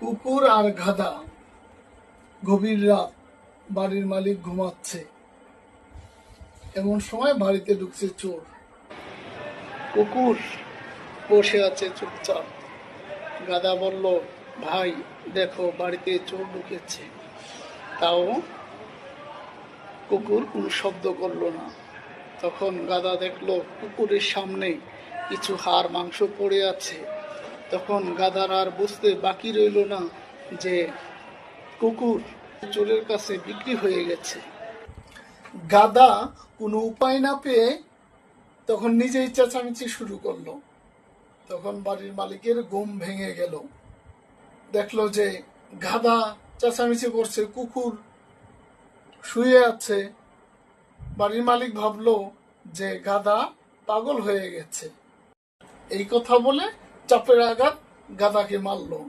কুকুর আর গাধা। গভীর রাত, বাড়ির মালিক ঘুমাচ্ছে। এমন সময় বাড়িতে ঢুকছে চোর। কুকুর বসে আছে চুপচাপ। গাধা বলল, ভাই দেখো, বাড়িতে চোর ঢুকেছে। তাও কুকুর কোনো শব্দ করলো না। তখন গাধা দেখলো কুকুরের সামনে কিছু হাড় মাংস পড়ে আছে। তখন গাধার আর বুঝতে বাকি রইল না যে কুকুর চোরের কাছে বিক্রি হয়ে গেছে। গাধা কোনো উপায় না পেয়ে তখন নিজেই চেঁচামেচি শুরু করলো। তখন বাড়ির মালিকের ঘুম ভেঙে গেল। দেখলো যে গাধা চেঁচামেচি করছে, কুকুর শুয়ে আছে। বাড়ির মালিক ভাবলো যে গাধা পাগল হয়ে গেছে। এই কথা বলে চাপের আঘাত গাধাকে মারলো।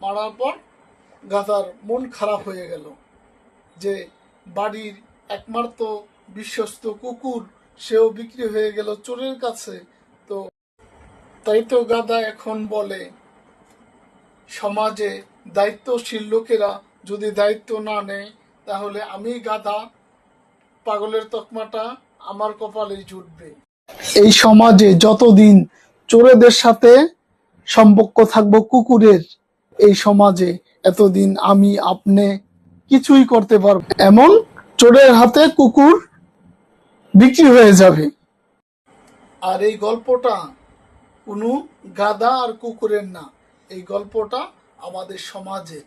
মারার পর গাধার মন খারাপ হয়ে গেল যে বাড়ির একমাত্র বিশ্বস্ত কুকুর সেও বিক্রি হয়ে গেল চোরের কাছে। তো তাই তো গাধা এখন বলে, সমাজে দায়িত্বশীল লোকেরা যদি দায়িত্ব না নেয় তাহলে আমি গাধা, পাগলের তকমাটা আমার কপালেই জুটবে। এই সমাজে যতদিন চোরেদের সাথে সম্পর্ক থাকবো কুকুরের, এই সমাজে এতদিন আমি আপনি কিছুই করতে পারবো। এমন চোরের হাতে কুকুর বিক্রি হয়ে যাবে। আর এই গল্পটা কোনো গাধা আর কুকুরের না, এই গল্পটা আমাদের সমাজের।